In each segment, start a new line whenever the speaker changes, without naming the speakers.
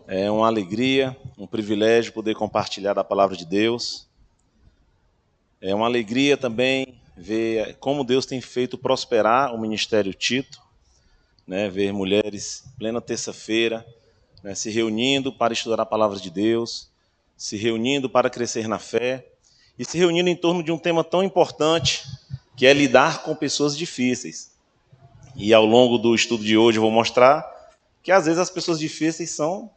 É uma alegria, um privilégio poder compartilhar da palavra de Deus. É uma alegria também ver como Deus tem feito prosperar o Ministério Tito, né? Ver mulheres plena terça-feira, né? Se reunindo para estudar a palavra de Deus, se reunindo para crescer na fé e se reunindo em torno de um tema tão importante que é lidar com pessoas difíceis. E ao longo do estudo de hoje eu vou mostrar que às vezes as pessoas difíceis são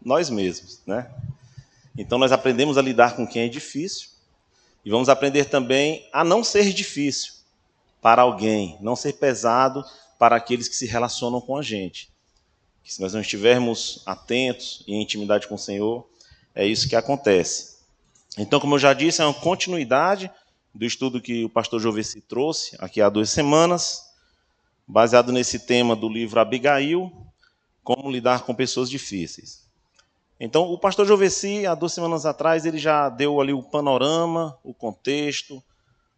nós mesmos, né? Então nós aprendemos a lidar com quem é difícil e vamos aprender também a não ser difícil para alguém, não ser pesado para aqueles que se relacionam com a gente. Que se nós não estivermos atentos e em intimidade com o Senhor, é isso que acontece. Então, como eu já disse, é uma continuidade do estudo que o pastor Joveci trouxe aqui há 2 semanas, baseado nesse tema do livro Abigail, como lidar com pessoas difíceis. Então, o pastor Joveci, há 2 semanas atrás, ele já deu ali o panorama, o contexto,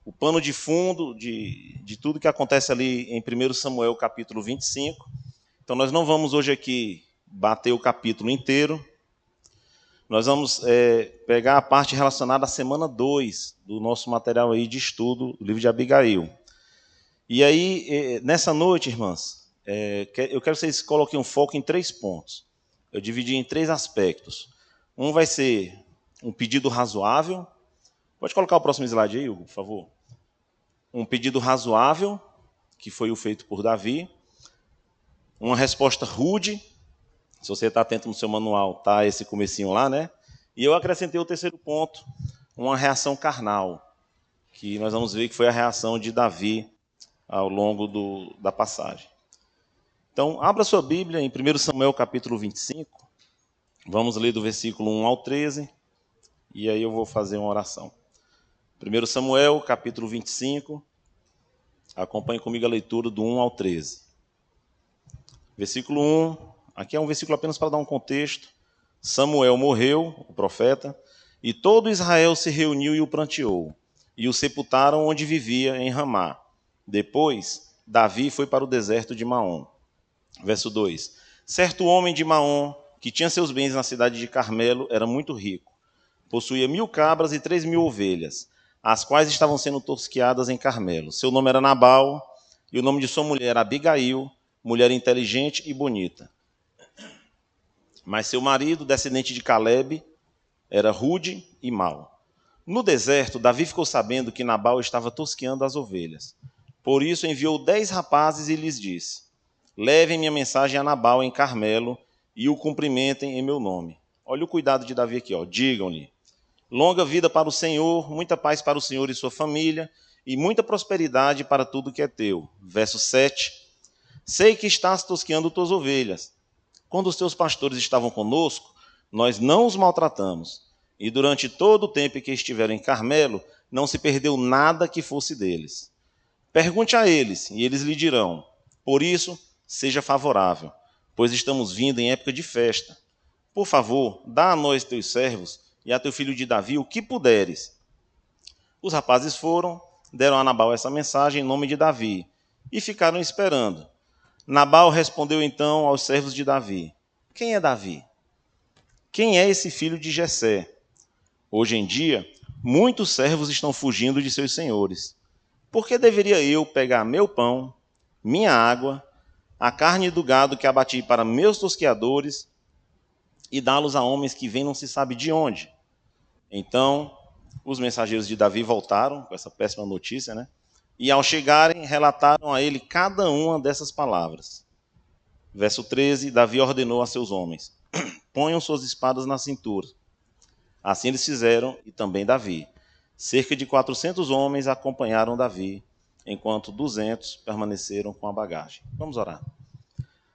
o pano de fundo de tudo que acontece ali em 1 Samuel, capítulo 25. Então, nós não vamos hoje aqui bater o capítulo inteiro. Nós vamos pegar a parte relacionada à semana 2 do nosso material aí de estudo do livro de Abigail. E aí, nessa noite, irmãs, eu quero que vocês coloquem um foco em 3 pontos. Eu dividi em 3 aspectos. Um vai ser um pedido razoável. Pode colocar o próximo slide aí, Hugo, por favor. Um pedido razoável, que foi o feito por Davi. Uma resposta rude. Se você está atento no seu manual, tá esse comecinho lá, né? E eu acrescentei o 3º ponto, uma reação carnal, que nós vamos ver que foi a reação de Davi ao longo da passagem. Então, abra sua Bíblia em 1 Samuel, capítulo 25. Vamos ler do versículo 1 ao 13, e aí eu vou fazer uma oração. 1 Samuel, capítulo 25. Acompanhe comigo a leitura do 1 ao 13. Versículo 1, aqui é um versículo apenas para dar um contexto. Samuel morreu, o profeta, e todo Israel se reuniu e o pranteou, e o sepultaram onde vivia, em Ramá. Depois, Davi foi para o deserto de Maom. Verso 2. Certo homem de Maom, que tinha seus bens na cidade de Carmelo, era muito rico. Possuía 1000 cabras e 3000 ovelhas, as quais estavam sendo tosqueadas em Carmelo. Seu nome era Nabal, e o nome de sua mulher era Abigail, mulher inteligente e bonita. Mas seu marido, descendente de Calebe, era rude e mau. No deserto, Davi ficou sabendo que Nabal estava tosqueando as ovelhas. Por isso enviou 10 rapazes e lhes disse: levem minha mensagem a Nabal em Carmelo e o cumprimentem em meu nome. Olha o cuidado de Davi aqui, ó. Digam-lhe: longa vida para o Senhor, muita paz para o Senhor e sua família, e muita prosperidade para tudo que é teu. Verso 7. Sei que estás tosqueando tuas ovelhas. Quando os teus pastores estavam conosco, nós não os maltratamos. E durante todo o tempo que estiveram em Carmelo, não se perdeu nada que fosse deles. Pergunte a eles, e eles lhe dirão. Por isso, seja favorável, pois estamos vindo em época de festa. Por favor, dá a nós, teus servos, e a teu filho de Davi o que puderes. Os rapazes foram, deram a Nabal essa mensagem em nome de Davi, e ficaram esperando. Nabal respondeu então aos servos de Davi: quem é Davi? Quem é esse filho de Jessé? Hoje em dia, muitos servos estão fugindo de seus senhores. Por que deveria eu pegar meu pão, minha água, a carne do gado que abati para meus tosqueadores e dá-los a homens que vêm não se sabe de onde? Então, os mensageiros de Davi voltaram com essa péssima notícia, né? E ao chegarem, relataram a ele cada uma dessas palavras. Verso 13, Davi ordenou a seus homens: ponham suas espadas na cintura. Assim eles fizeram, e também Davi. Cerca de 400 homens acompanharam Davi, enquanto 200 permaneceram com a bagagem. Vamos orar.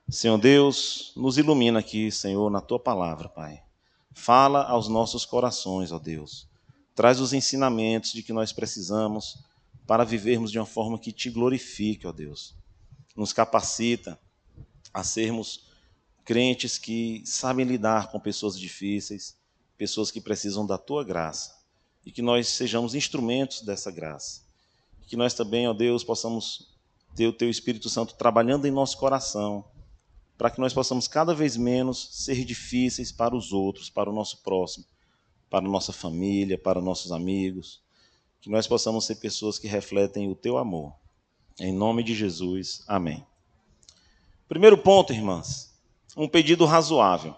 Senhor Deus, nos ilumina aqui, Senhor, na Tua palavra, Pai. Fala aos nossos corações, ó Deus. Traz os ensinamentos de que nós precisamos para vivermos de uma forma que Te glorifique, ó Deus. Nos capacita a sermos crentes que sabem lidar com pessoas difíceis, pessoas que precisam da Tua graça, e que nós sejamos instrumentos dessa graça. Que nós também, ó Deus, possamos ter o Teu Espírito Santo trabalhando em nosso coração, para que nós possamos cada vez menos ser difíceis para os outros, para o nosso próximo, para a nossa família, para nossos amigos, que nós possamos ser pessoas que refletem o teu amor. Em nome de Jesus, amém. Primeiro ponto, irmãs, um pedido razoável.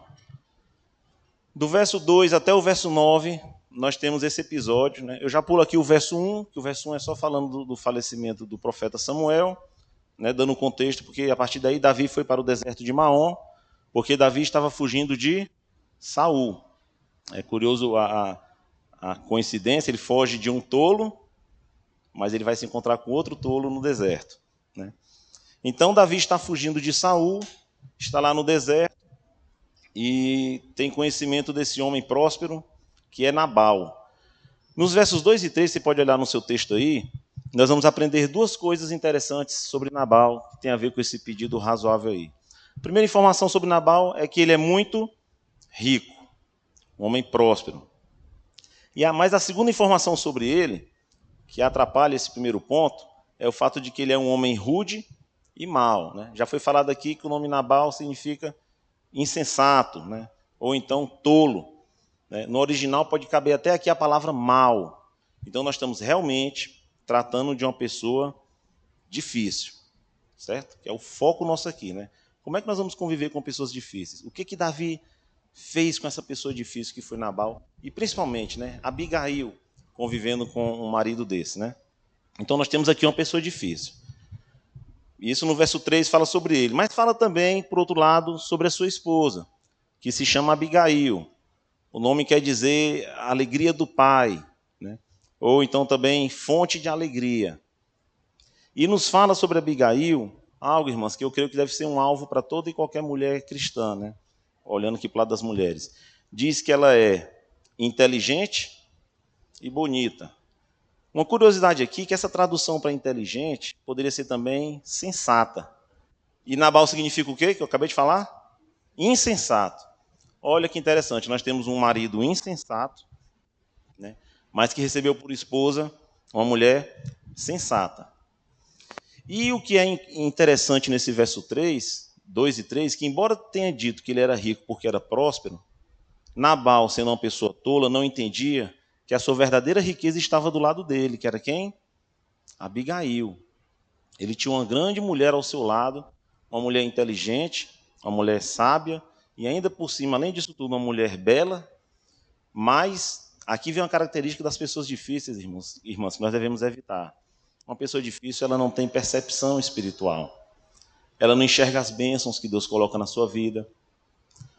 Do verso 2 até o verso 9, nós temos esse episódio, né? Eu já pulo aqui o verso 1, que o verso 1 é só falando do falecimento do profeta Samuel, né, dando um contexto, porque a partir daí Davi foi para o deserto de Maom, porque Davi estava fugindo de Saul. É curioso a coincidência, ele foge de um tolo, mas ele vai se encontrar com outro tolo no deserto, né? Então Davi está fugindo de Saul, está lá no deserto, e tem conhecimento desse homem próspero, que é Nabal. Nos versos 2 e 3, você pode olhar no seu texto aí, nós vamos aprender duas coisas interessantes sobre Nabal, que tem a ver com esse pedido razoável aí. A primeira informação sobre Nabal é que ele é muito rico, um homem próspero. Mas a segunda informação sobre ele, que atrapalha esse primeiro ponto, é o fato de que ele é um homem rude e mau, né? Já foi falado aqui que o nome Nabal significa insensato, né? Ou então tolo, né? No original pode caber até aqui a palavra mau. Então nós estamos realmente tratando de uma pessoa difícil, certo? Que é o foco nosso aqui, né? Como é que nós vamos conviver com pessoas difíceis? O que Davi fez com essa pessoa difícil que foi Nabal? E principalmente, né, Abigail convivendo com um marido desse, né? Então nós temos aqui uma pessoa difícil. Isso no verso 3 fala sobre ele, mas fala também, por outro lado, sobre a sua esposa, que se chama Abigail. O nome quer dizer alegria do pai, né? Ou então também fonte de alegria. E nos fala sobre Abigail, algo, irmãs, que eu creio que deve ser um alvo para toda e qualquer mulher cristã, né? Olhando aqui para o lado das mulheres. Diz que ela é inteligente e bonita. Uma curiosidade aqui, que essa tradução para inteligente poderia ser também sensata. E Nabal significa o quê que eu acabei de falar? Insensato. Olha que interessante, nós temos um marido insensato, né, mas que recebeu por esposa uma mulher sensata. E o que é interessante nesse verso 3, 2 e 3, que embora tenha dito que ele era rico porque era próspero, Nabal, sendo uma pessoa tola, não entendia que a sua verdadeira riqueza estava do lado dele, que era quem? Abigail. Ele tinha uma grande mulher ao seu lado, uma mulher inteligente, uma mulher sábia, e ainda por cima, além disso tudo, uma mulher bela. Mas aqui vem uma característica das pessoas difíceis, irmãs, que nós devemos evitar. Uma pessoa difícil, ela não tem percepção espiritual. Ela não enxerga as bênçãos que Deus coloca na sua vida.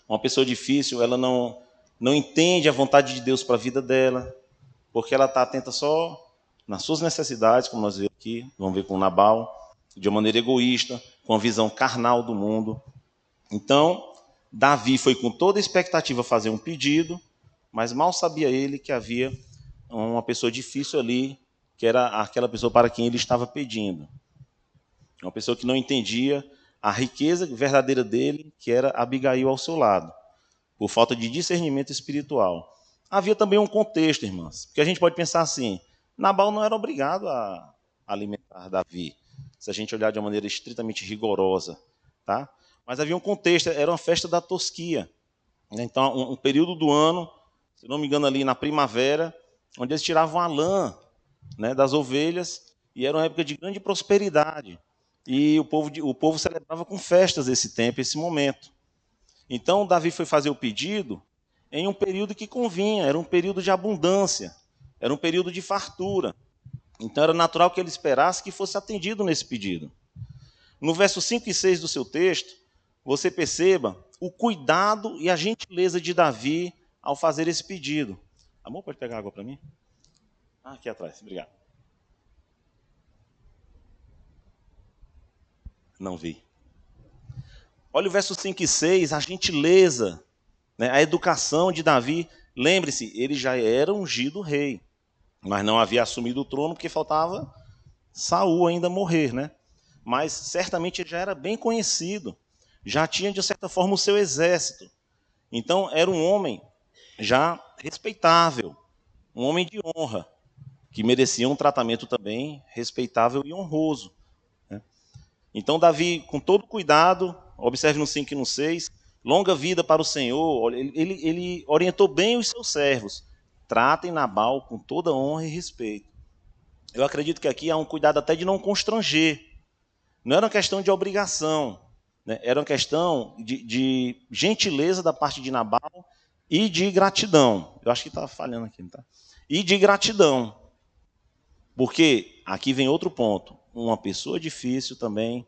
Uma pessoa difícil, ela não entende a vontade de Deus para a vida dela, porque ela está atenta só nas suas necessidades, como nós vemos aqui, vamos ver com Nabal, de uma maneira egoísta, com a visão carnal do mundo. Então, Davi foi com toda a expectativa fazer um pedido, mas mal sabia ele que havia uma pessoa difícil ali, que era aquela pessoa para quem ele estava pedindo. Uma pessoa que não entendia a riqueza verdadeira dele, que era Abigail ao seu lado, por falta de discernimento espiritual. Havia também um contexto, irmãs, porque a gente pode pensar assim, Nabal não era obrigado a alimentar Davi, se a gente olhar de uma maneira estritamente rigorosa, tá? Mas havia um contexto, era uma festa da tosquia. Então, um período do ano, se não me engano ali na primavera, onde eles tiravam a lã, né, das ovelhas, e era uma época de grande prosperidade. E o povo celebrava com festas esse tempo, esse momento. Então, Davi foi fazer o pedido em um período que convinha, era um período de abundância, era um período de fartura. Então, era natural que ele esperasse que fosse atendido nesse pedido. No verso 5 e 6 do seu texto, você perceba o cuidado e a gentileza de Davi ao fazer esse pedido. Amor, pode pegar água para mim? Aqui atrás, obrigado. Não vi. Olha o verso 5 e 6, a gentileza, né, a educação de Davi. Lembre-se, ele já era ungido rei, mas não havia assumido o trono porque faltava Saul ainda morrer, né? Mas certamente ele já era bem conhecido, já tinha de certa forma o seu exército. Então era um homem já respeitável, um homem de honra, que merecia um tratamento também respeitável e honroso. Então Davi, com todo cuidado, Observe no 5 e no 6. Longa vida para o Senhor. Ele orientou bem os seus servos. Tratem Nabal com toda honra e respeito. Eu acredito que aqui há um cuidado até de não constranger. Não era uma questão de obrigação, né? Era uma questão de gentileza da parte de Nabal e de gratidão. Eu acho que está falhando aqui, não tá? E de gratidão. Porque aqui vem outro ponto. Uma pessoa difícil também,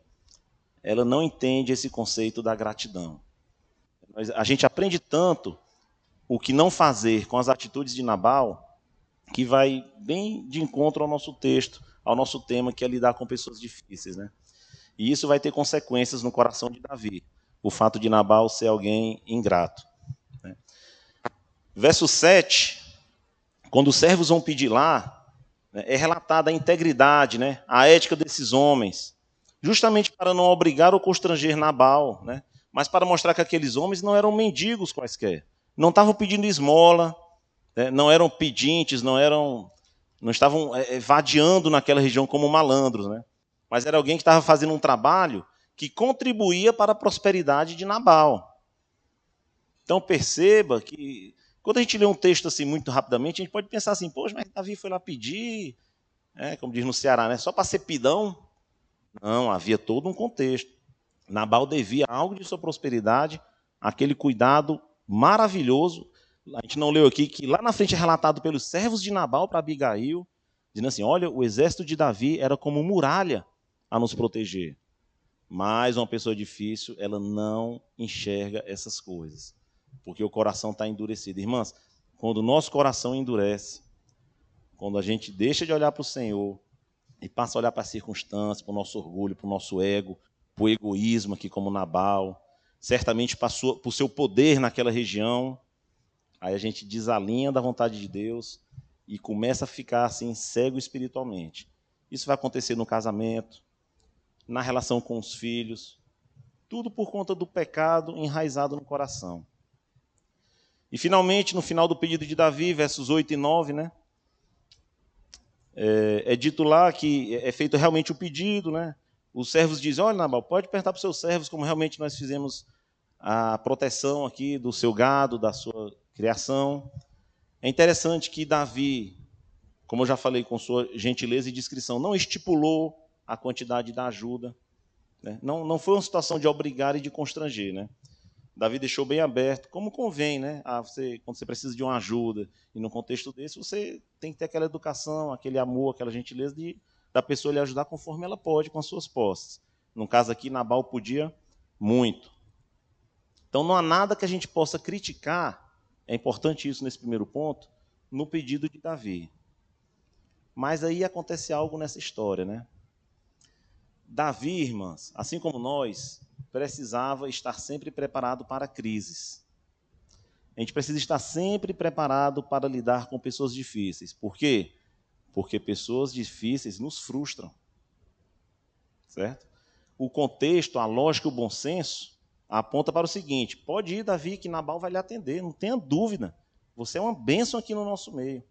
ela não entende esse conceito da gratidão. A gente aprende tanto o que não fazer com as atitudes de Nabal, que vai bem de encontro ao nosso texto, ao nosso tema, que é lidar com pessoas difíceis, né? E isso vai ter consequências no coração de Davi, o fato de Nabal ser alguém ingrato, né? Verso 7, quando os servos vão pedir lá, né, é relatada a integridade, né, a ética desses homens, justamente para não obrigar ou constranger Nabal, né, mas para mostrar que aqueles homens não eram mendigos quaisquer, não estavam pedindo esmola, né, não eram pedintes, não estavam vadiando naquela região como malandros, né, mas era alguém que estava fazendo um trabalho que contribuía para a prosperidade de Nabal. Então perceba que quando a gente lê um texto assim muito rapidamente, a gente pode pensar assim, poxa, mas Davi foi lá pedir, como diz no Ceará, né, só para ser pidão? Não, havia todo um contexto. Nabal devia algo de sua prosperidade, aquele cuidado maravilhoso. A gente não leu aqui que lá na frente é relatado pelos servos de Nabal para Abigail, dizendo assim, olha, o exército de Davi era como muralha a nos proteger. Mas uma pessoa difícil, ela não enxerga essas coisas, porque o coração está endurecido. Irmãs, quando o nosso coração endurece, quando a gente deixa de olhar para o Senhor e passa a olhar para as circunstâncias, para o nosso orgulho, para o nosso ego, para o egoísmo aqui como Nabal, certamente para o seu poder naquela região, aí a gente desalinha da vontade de Deus e começa a ficar assim cego espiritualmente. Isso vai acontecer no casamento, na relação com os filhos, tudo por conta do pecado enraizado no coração. E finalmente, no final do pedido de Davi, versos 8 e 9, né, é dito lá que é feito realmente o pedido, né? Os servos dizem, olha, Nabal, pode perguntar para os seus servos como realmente nós fizemos a proteção aqui do seu gado, da sua criação. É interessante que Davi, como eu já falei, com sua gentileza e discrição, não estipulou a quantidade da ajuda, né? Não foi uma situação de obrigar e de constranger, né? Davi deixou bem aberto, como convém, né? Quando você precisa de uma ajuda, e num contexto desse, você tem que ter aquela educação, aquele amor, aquela gentileza da pessoa lhe ajudar conforme ela pode, com as suas posses. No caso aqui, Nabal podia muito. Então não há nada que a gente possa criticar, é importante isso nesse primeiro ponto, no pedido de Davi. Mas aí acontece algo nessa história, né? Davi, irmãs, assim como nós, precisava estar sempre preparado para crises. A gente precisa estar sempre preparado para lidar com pessoas difíceis. Por quê? Porque pessoas difíceis nos frustram. Certo? O contexto, a lógica e o bom senso aponta para o seguinte, pode ir, Davi, que Nabal vai lhe atender, não tenha dúvida. Você é uma bênção aqui no nosso meio.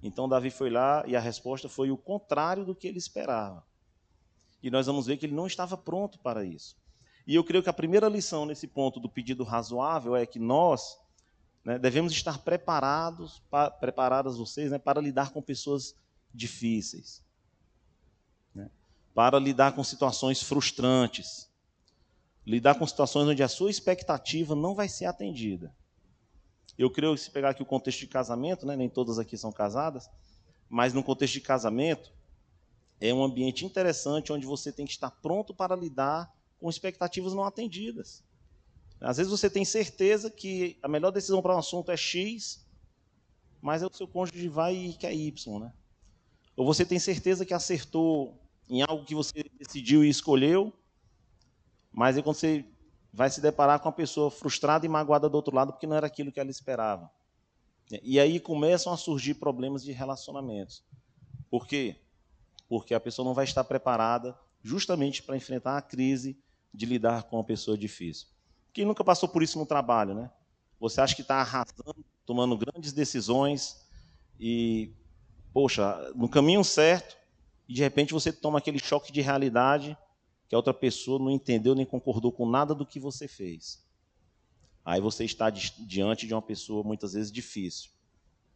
Então Davi foi lá e a resposta foi o contrário do que ele esperava. E nós vamos ver que ele não estava pronto para isso. E eu creio que a primeira lição nesse ponto do pedido razoável é que nós, né, devemos estar preparadas vocês, né, para lidar com pessoas difíceis, né, para lidar com situações frustrantes, lidar com situações onde a sua expectativa não vai ser atendida. Eu creio que se pegar aqui o contexto de casamento, né, nem todas aqui são casadas, mas no contexto de casamento, é um ambiente interessante onde você tem que estar pronto para lidar com expectativas não atendidas. Às vezes você tem certeza que a melhor decisão para um assunto é X, mas o seu cônjuge vai e quer Y, né? Ou você tem certeza que acertou em algo que você decidiu e escolheu, mas aí quando você vai se deparar com uma pessoa frustrada e magoada do outro lado porque não era aquilo que ela esperava. E aí começam a surgir problemas de relacionamentos. Por quê? Porque a pessoa não vai estar preparada justamente para enfrentar a crise de lidar com uma pessoa difícil. Quem nunca passou por isso no trabalho, né? Você acha que está arrasando, tomando grandes decisões e, poxa, no caminho certo, e de repente você toma aquele choque de realidade que a outra pessoa não entendeu nem concordou com nada do que você fez. Aí você está diante de uma pessoa muitas vezes difícil.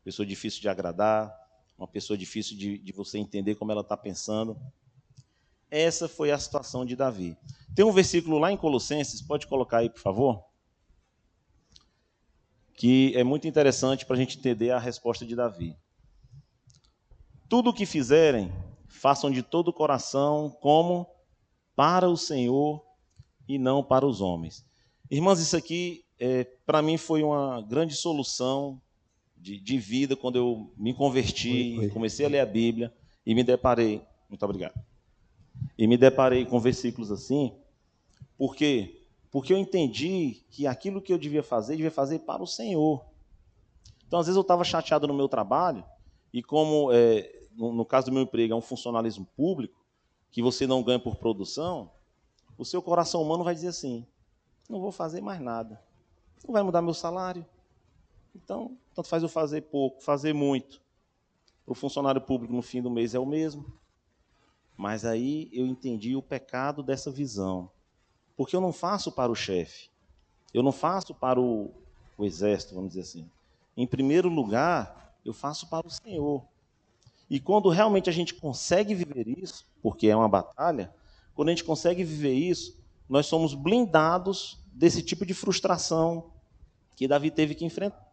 Pessoa difícil de agradar, uma pessoa difícil de você entender como ela está pensando. Essa foi a situação de Davi. Tem um versículo lá em Colossenses, pode colocar aí, por favor? Que é muito interessante para a gente entender a resposta de Davi. Tudo o que fizerem, façam de todo o coração, como para o Senhor e não para os homens. Irmãs, isso aqui, para mim, foi uma grande solução de vida quando eu me converti, comecei a ler a Bíblia e me deparei. Muito obrigado. E me deparei com versículos assim. Por quê? Porque eu entendi que aquilo que eu devia fazer para o Senhor. Então, às vezes, eu estava chateado no meu trabalho, e como, no caso do meu emprego, é um funcionalismo público, que você não ganha por produção, o seu coração humano vai dizer assim, não vou fazer mais nada. Não vai mudar meu salário. Então, tanto faz eu fazer pouco, fazer muito. Para o funcionário público, no fim do mês, é o mesmo. Mas aí eu entendi o pecado dessa visão. Porque eu não faço para o chefe. Eu não faço para o exército, vamos dizer assim. Em primeiro lugar, eu faço para o Senhor. E quando realmente a gente consegue viver isso, porque é uma batalha, quando a gente consegue viver isso, nós somos blindados desse tipo de frustração que Davi teve que enfrentar.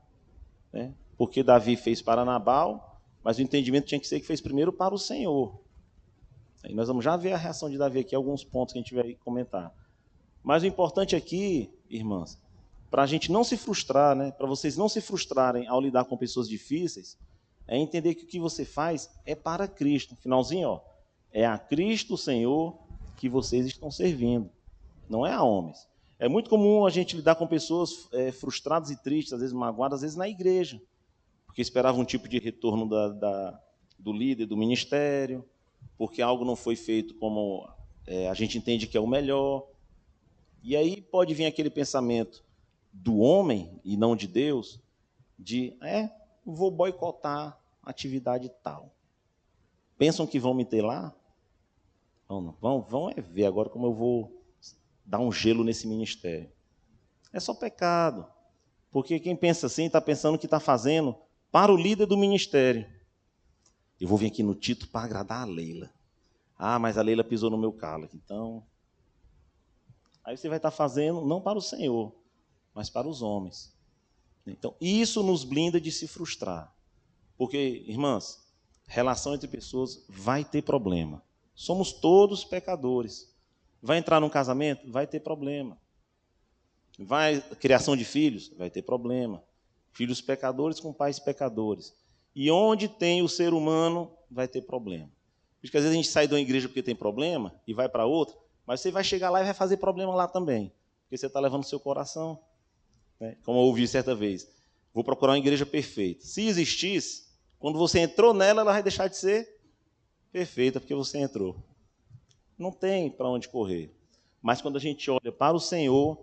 Né? Porque Davi fez para Nabal, mas o entendimento tinha que ser que fez primeiro para o Senhor. E nós vamos já ver a reação de Davi aqui, alguns pontos que a gente vai comentar. Mas o importante aqui, irmãs, para a gente não se frustrar, né, para vocês não se frustrarem ao lidar com pessoas difíceis, é entender que o que você faz é para Cristo. Finalzinho, ó, é a Cristo, Senhor, que vocês estão servindo, não é a homens. É muito comum a gente lidar com pessoas frustradas e tristes, às vezes magoadas, às vezes na igreja, porque esperavam um tipo de retorno do líder, do ministério, porque algo não foi feito como a gente entende que é o melhor. E aí pode vir aquele pensamento do homem e não de Deus, de, vou boicotar a atividade tal. Pensam que vão me ter lá? Não, vão ver agora como eu vou dar um gelo nesse ministério. É só pecado. Porque quem pensa assim está pensando que está fazendo para o líder do ministério. Eu vou vir aqui no título para agradar a Leila. Ah, mas a Leila pisou no meu calo. Então, aí você vai estar fazendo não para o Senhor, mas para os homens. Então, isso nos blinda de se frustrar. Porque, irmãs, relação entre pessoas vai ter problema. Somos todos pecadores. Vai entrar num casamento? Vai ter problema. Criação de filhos? Vai ter problema. Filhos pecadores com pais pecadores. E onde tem o ser humano, vai ter problema. Porque às vezes a gente sai de uma igreja porque tem problema e vai para outra, mas você vai chegar lá e vai fazer problema lá também. Porque você está levando o seu coração. Né? Como eu ouvi certa vez. Vou procurar uma igreja perfeita. Se existisse, quando você entrou nela, ela vai deixar de ser perfeita, porque você entrou. Não tem para onde correr. Mas quando a gente olha para o Senhor,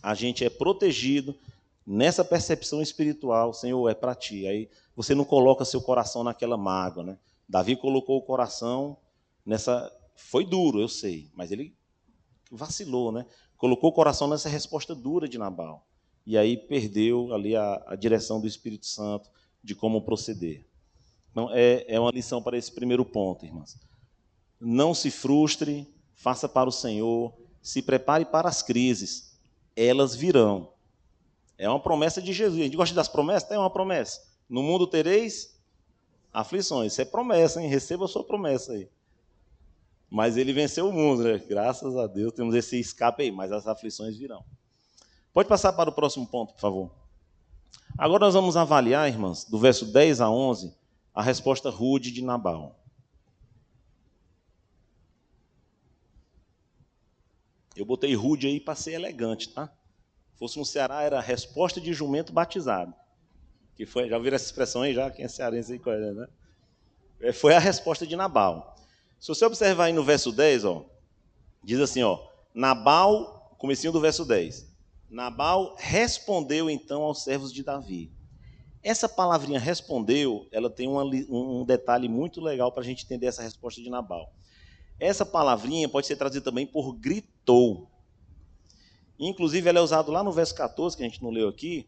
a gente é protegido nessa percepção espiritual. Senhor, é para ti. Aí você não coloca seu coração naquela mágoa. Né? Davi colocou o coração nessa... Foi duro, eu sei, mas ele vacilou. Né? Colocou o coração nessa resposta dura de Nabal. E aí perdeu ali a direção do Espírito Santo de como proceder. Então, é uma lição para esse primeiro ponto, irmãs. Não se frustre, faça para o Senhor, se prepare para as crises, elas virão. É uma promessa de Jesus. A gente gosta das promessas? Tem uma promessa. No mundo tereis aflições. Isso é promessa, hein? Receba a sua promessa aí. Mas ele venceu o mundo, né? Graças a Deus temos esse escape aí, mas as aflições virão. Pode passar para o próximo ponto, por favor. Agora nós vamos avaliar, irmãs, do verso 10 a 11, a resposta rude de Nabal. Eu botei rude aí para ser elegante, tá? Se fosse no Ceará, era resposta de jumento batizado. Que foi, já ouviram essa expressão aí? Já? Quem é cearense aí conhece, né? Foi a resposta de Nabal. Se você observar aí no verso 10, ó, diz assim, ó, Nabal, comecinho do verso 10. Nabal respondeu então aos servos de Davi. Essa palavrinha respondeu, ela tem um detalhe muito legal para a gente entender essa resposta de Nabal. Essa palavrinha pode ser traduzida também por gritou. Inclusive, ela é usada lá no verso 14, que a gente não leu aqui,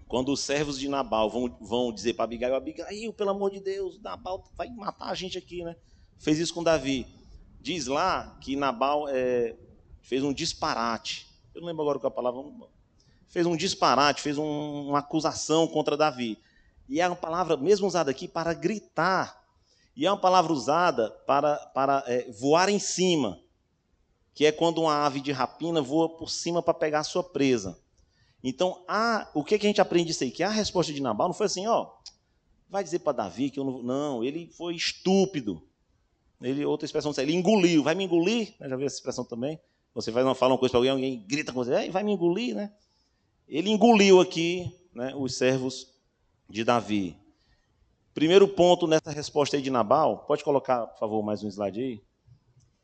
quando os servos de Nabal vão dizer para Abigail: Abigail, pelo amor de Deus, Nabal vai matar a gente aqui, né? Fez isso com Davi. Diz lá que Nabal fez um disparate. Eu não lembro agora qual é a palavra. Fez um disparate, fez uma acusação contra Davi. E é uma palavra mesmo usada aqui para gritar. E é uma palavra usada para voar em cima, que é quando uma ave de rapina voa por cima para pegar a sua presa. Então, o que a gente aprende disso aí? Que a resposta de Nabal não foi assim, vai dizer para Davi que eu não... Não, ele foi estúpido. Outra expressão, ele engoliu. Vai me engolir? Já viu essa expressão também? Você fala uma coisa para alguém grita com você, vai me engolir, né? Ele engoliu aqui, né, os servos de Davi. Primeiro ponto nessa resposta aí de Nabal, pode colocar, por favor, mais um slide aí?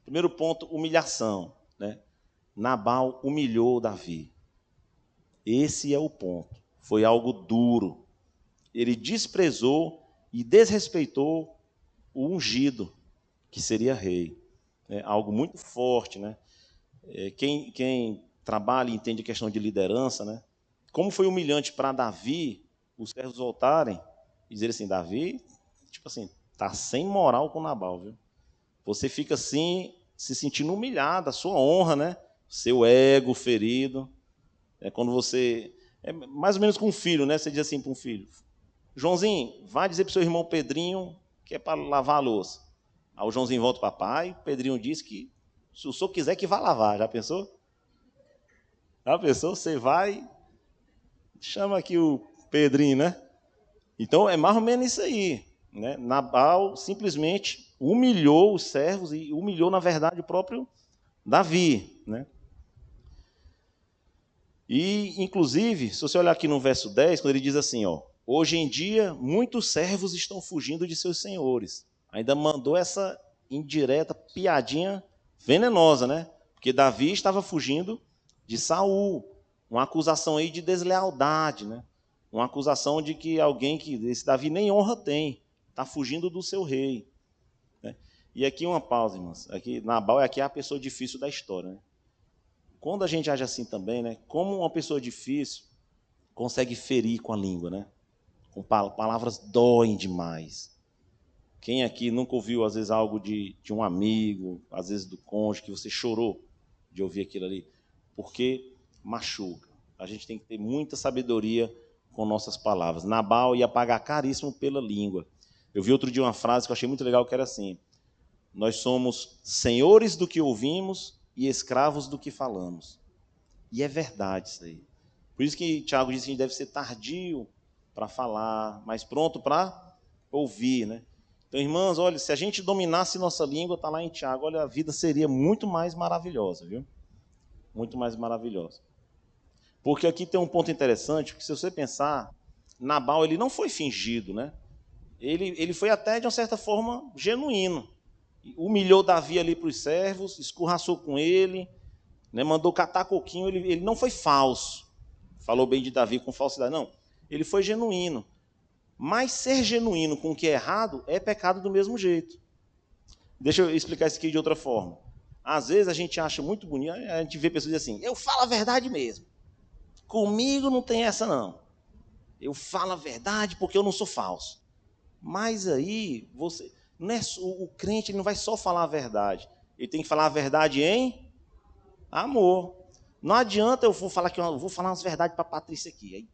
Primeiro ponto, humilhação, né? Nabal humilhou Davi. Esse é o ponto. Foi algo duro. Ele desprezou e desrespeitou o ungido, que seria rei. É algo muito forte, né? Quem trabalha e entende a questão de liderança, né? Como foi humilhante para Davi os servos voltarem e dizer assim: Davi, tipo assim, tá sem moral com Nabal, viu? Você fica assim, se sentindo humilhado, a sua honra, né? Seu ego ferido. É quando você... É mais ou menos com um filho, né? Você diz assim para um filho: Joãozinho, vai dizer para o seu irmão Pedrinho que é para lavar a louça. Aí o Joãozinho volta para o papai, Pedrinho diz que se o senhor quiser que vá lavar. Já pensou? Já pensou? Você vai, chama aqui o Pedrinho, né? Então, é mais ou menos isso aí, né? Nabal simplesmente humilhou os servos e humilhou, na verdade, o próprio Davi, né? E, inclusive, se você olhar aqui no verso 10, quando ele diz assim, hoje em dia, muitos servos estão fugindo de seus senhores. Ainda mandou essa indireta piadinha venenosa, né? Porque Davi estava fugindo de Saul. Uma acusação aí de deslealdade, né? Uma acusação de que esse Davi nem honra tem, está fugindo do seu rei. Né? E aqui uma pausa, irmãos. Aqui, Nabal é a pessoa difícil da história, né? Quando a gente age assim também, né? Como uma pessoa difícil consegue ferir com a língua, né? Com palavras doem demais. Quem aqui nunca ouviu, às vezes, algo de um amigo, às vezes do cônjuge, que você chorou de ouvir aquilo ali? Porque machuca. A gente tem que ter muita sabedoria com nossas palavras. Nabal ia pagar caríssimo pela língua. Eu vi outro dia uma frase que eu achei muito legal, que era assim: nós somos senhores do que ouvimos e escravos do que falamos. E é verdade isso aí. Por isso que Tiago diz que a gente deve ser tardio para falar, mas pronto para ouvir, né? Então, irmãos, olha, se a gente dominasse nossa língua, está lá em Tiago, olha, a vida seria muito mais maravilhosa, viu? Muito mais maravilhosa. Porque aqui tem um ponto interessante, porque se você pensar, Nabal, ele não foi fingido, né? Ele foi até, de uma certa forma, genuíno. Humilhou Davi ali para os servos, escorraçou com ele, né? Mandou catar coquinho, ele não foi falso. Falou bem de Davi com falsidade, não. Ele foi genuíno. Mas ser genuíno com o que é errado é pecado do mesmo jeito. Deixa eu explicar isso aqui de outra forma. Às vezes a gente acha muito bonito, a gente vê pessoas dizendo assim: eu falo a verdade mesmo. Comigo não tem essa não. Eu falo a verdade porque eu não sou falso. Mas aí, o crente ele não vai só falar a verdade. Ele tem que falar a verdade em amor. Não adianta eu vou falar que eu vou falar umas verdades para a Patrícia aqui. Aí,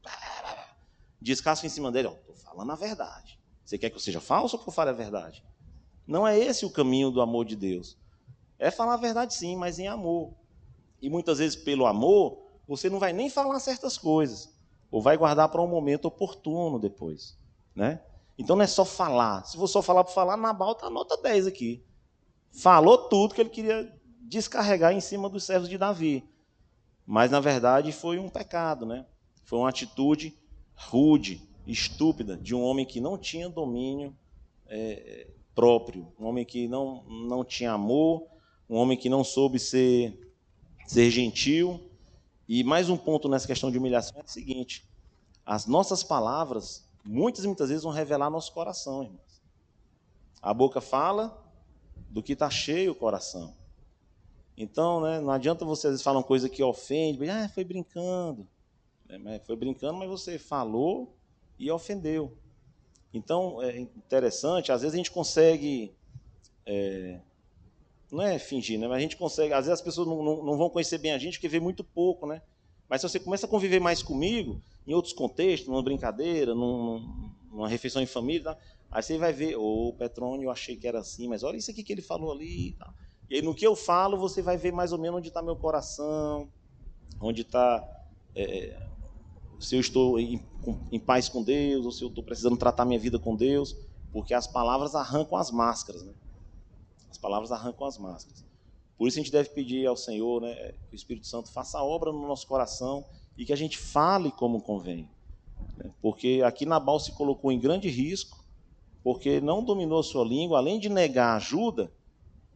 descasco em cima dele, estou falando a verdade. Você quer que eu seja falso ou que eu fale a verdade? Não é esse o caminho do amor de Deus. É falar a verdade sim, mas em amor. E muitas vezes, pelo amor, você não vai nem falar certas coisas. Ou vai guardar para um momento oportuno depois. Né? Então não é só falar. Se for só falar por falar, Nabal está nota 10 aqui. Falou tudo que ele queria descarregar em cima dos servos de Davi. Mas, na verdade, foi um pecado. Né? Foi uma atitude rude, estúpida, de um homem que não tinha domínio próprio. Um homem que não tinha amor, um homem que não soube ser gentil. E mais um ponto nessa questão de humilhação é o seguinte: as nossas palavras, muitas vezes, vão revelar nosso coração, irmãos. A boca fala do que está cheio o coração. Então, né, não adianta você às vezes falar uma coisa que ofende, foi brincando. Foi brincando, mas você falou e ofendeu. Então, é interessante, às vezes a gente consegue, não é fingir, né, mas a gente consegue, às vezes as pessoas não vão conhecer bem a gente porque vê muito pouco, né? Mas se você começa a conviver mais comigo, em outros contextos, numa brincadeira, numa refeição em família, tá? Aí você vai ver, Petrônio, eu achei que era assim, mas olha isso aqui que ele falou ali. Tá? E aí no que eu falo, você vai ver mais ou menos onde está meu coração, onde está, se eu estou em paz com Deus, ou se eu estou precisando tratar minha vida com Deus, porque as palavras arrancam as máscaras, né? As palavras arrancam as máscaras. Por isso a gente deve pedir ao Senhor, né, que o Espírito Santo faça a obra no nosso coração e que a gente fale como convém. Né? Porque aqui Nabal se colocou em grande risco, porque não dominou a sua língua, além de negar ajuda,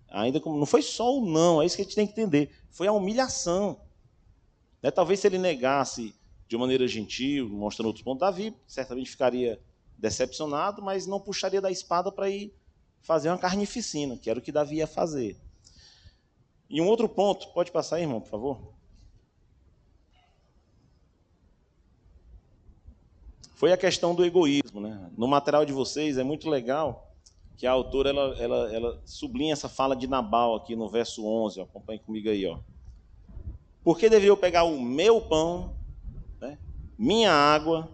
ainda como não foi só o não, é isso que a gente tem que entender, foi a humilhação. Né? Talvez se ele negasse de uma maneira gentil, mostrando outros pontos, Davi certamente ficaria decepcionado, mas não puxaria da espada para ir fazer uma carnificina, que era o que Davi ia fazer. E um outro ponto, pode passar aí, irmão, por favor? Foi a questão do egoísmo, né? No material de vocês é muito legal que a autora ela sublinha essa fala de Nabal aqui no verso 11, ó, acompanhe comigo aí, ó. Por que deveria eu pegar o meu pão, né, minha água,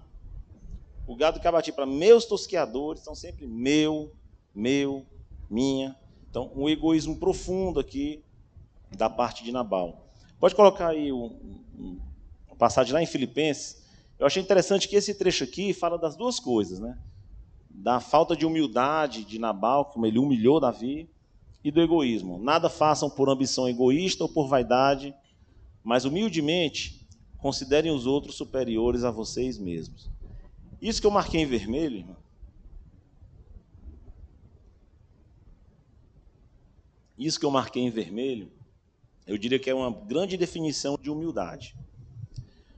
o gado que abati para meus tosqueadores, são sempre meu, minha. Então, um egoísmo profundo aqui da parte de Nabal. Pode colocar aí uma passagem lá em Filipenses. Eu achei interessante que esse trecho aqui fala das duas coisas, né? Da falta de humildade de Nabal, como ele humilhou Davi, e do egoísmo. Nada façam por ambição egoísta ou por vaidade, mas humildemente considerem os outros superiores a vocês mesmos. Isso que eu marquei em vermelho, irmão, isso que eu marquei em vermelho, eu diria que é uma grande definição de humildade.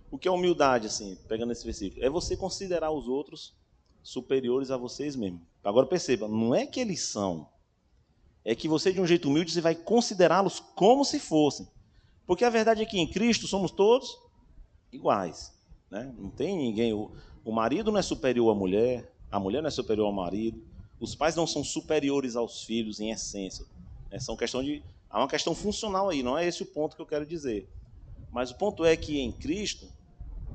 O que é humildade, assim, pegando esse versículo? É você considerar os outros superiores a vocês mesmos. Agora perceba, não é que eles são, é que você, de um jeito humilde, você vai considerá-los como se fossem. Porque a verdade é que em Cristo somos todos iguais. Né? Não tem ninguém. O marido não é superior à mulher, a mulher não é superior ao marido, os pais não são superiores aos filhos em essência. Há uma questão funcional aí, não é esse o ponto que eu quero dizer. Mas o ponto é que em Cristo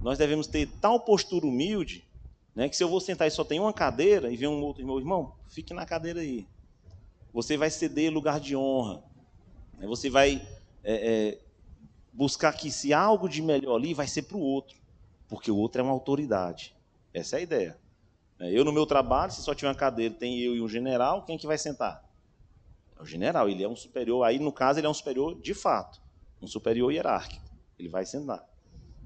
nós devemos ter tal postura humilde, né, que se eu vou sentar e só tem uma cadeira e vem um outro irmão, fique na cadeira aí. Você vai ceder lugar de honra. Você vai buscar que se há algo de melhor ali, vai ser para o outro, porque o outro é uma autoridade. Essa é a ideia. Eu no meu trabalho, se só tiver uma cadeira, tem eu e um general, quem que vai sentar? É o general, ele é um superior, aí no caso ele é um superior de fato, um superior hierárquico. Ele vai sentar.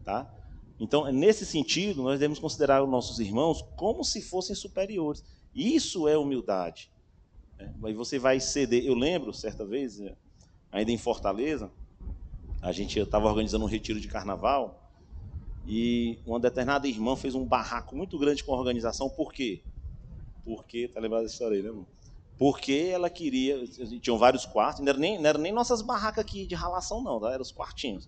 Tá? Então, nesse sentido, nós devemos considerar os nossos irmãos como se fossem superiores. Isso é humildade. Aí você vai ceder. Eu lembro, certa vez, ainda em Fortaleza, a gente estava organizando um retiro de carnaval e uma determinada irmã fez um barraco muito grande com a organização. Por quê? Porque, tá lembrado dessa história aí, né, irmão? Porque ela queria, tinham vários quartos, não era nem nossas barracas aqui de ralação não, tá? Eram os quartinhos.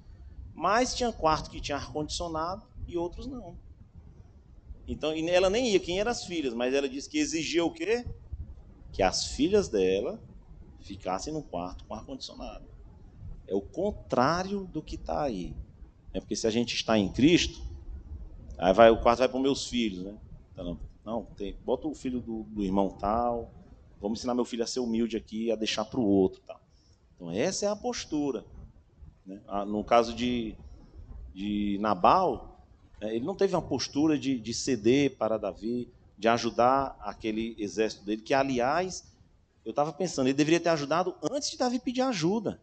Mas tinha quarto que tinha ar-condicionado e outros não. Então, e ela nem ia, quem eram as filhas, mas ela disse que exigia o quê? Que as filhas dela ficassem no quarto com ar-condicionado. É o contrário do que está aí. Porque se a gente está em Cristo, aí o quarto vai para os meus filhos, né? Então, bota o filho do irmão tal, vamos ensinar meu filho a ser humilde aqui, a deixar para o outro. Tal. Então, essa é a postura. Né? No caso de Nabal, ele não teve uma postura de ceder para Davi, de ajudar aquele exército dele, que, aliás, eu estava pensando, ele deveria ter ajudado antes de Davi pedir ajuda.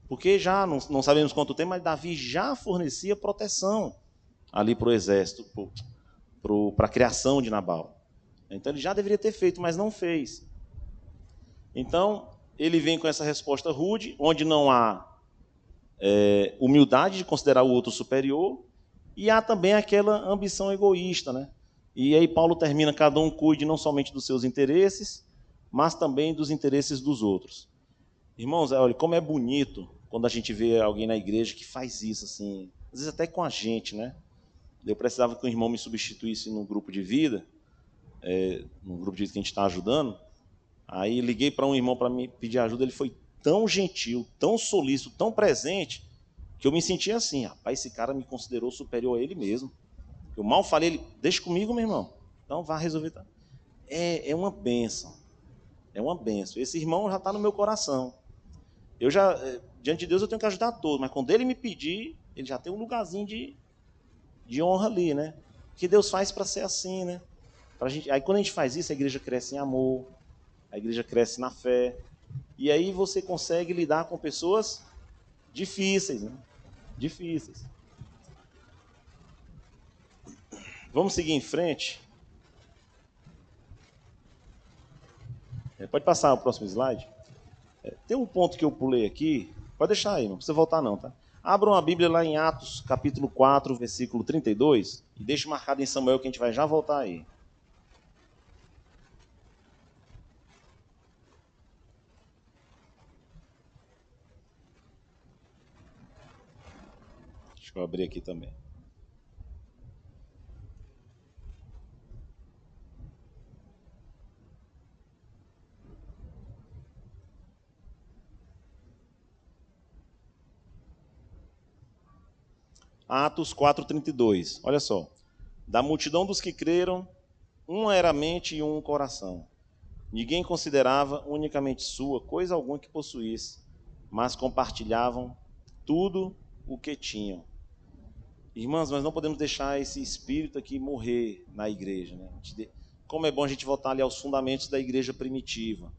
Porque já, não sabemos quanto tempo, mas Davi já fornecia proteção ali para o exército, para a criação de Nabal. Então ele já deveria ter feito, mas não fez. Então, ele vem com essa resposta rude, onde não há humildade de considerar o outro superior, e há também aquela ambição egoísta. Né? E aí Paulo termina, cada um cuide não somente dos seus interesses, mas também dos interesses dos outros. Irmãos, olha, como é bonito quando a gente vê alguém na igreja que faz isso, assim, às vezes até com a gente, né? Eu precisava que um irmão me substituísse num grupo de vida, num grupo de vida que a gente está ajudando. Aí liguei para um irmão para me pedir ajuda, ele foi tão gentil, tão solícito, tão presente, que eu me senti assim, rapaz, esse cara me considerou superior a ele mesmo. Eu mal falei, ele, deixa comigo, meu irmão. Então vá resolver. É uma bênção. É uma bênção. Esse irmão já está no meu coração. Eu já, diante de Deus, eu tenho que ajudar todos, mas quando ele me pedir, ele já tem um lugarzinho de honra ali, né? Que Deus faz para ser assim, né? Aí quando a gente faz isso, a igreja cresce em amor, a igreja cresce na fé, e aí você consegue lidar com pessoas difíceis, né? Difíceis. Vamos seguir em frente. Pode passar o próximo slide. Tem um ponto que eu pulei aqui, pode deixar aí, não precisa voltar não, tá? Abram a Bíblia lá em Atos, capítulo 4, versículo 32, e deixe marcado em Samuel que a gente vai já voltar aí. Deixa eu abrir aqui também. Atos 4:32. Olha só. Da multidão dos que creram, uma era a mente e um coração. Ninguém considerava unicamente sua coisa alguma que possuísse, mas compartilhavam tudo o que tinham. Irmãs, nós não podemos deixar esse espírito aqui morrer na igreja, né? Como é bom a gente voltar ali aos fundamentos da igreja primitiva.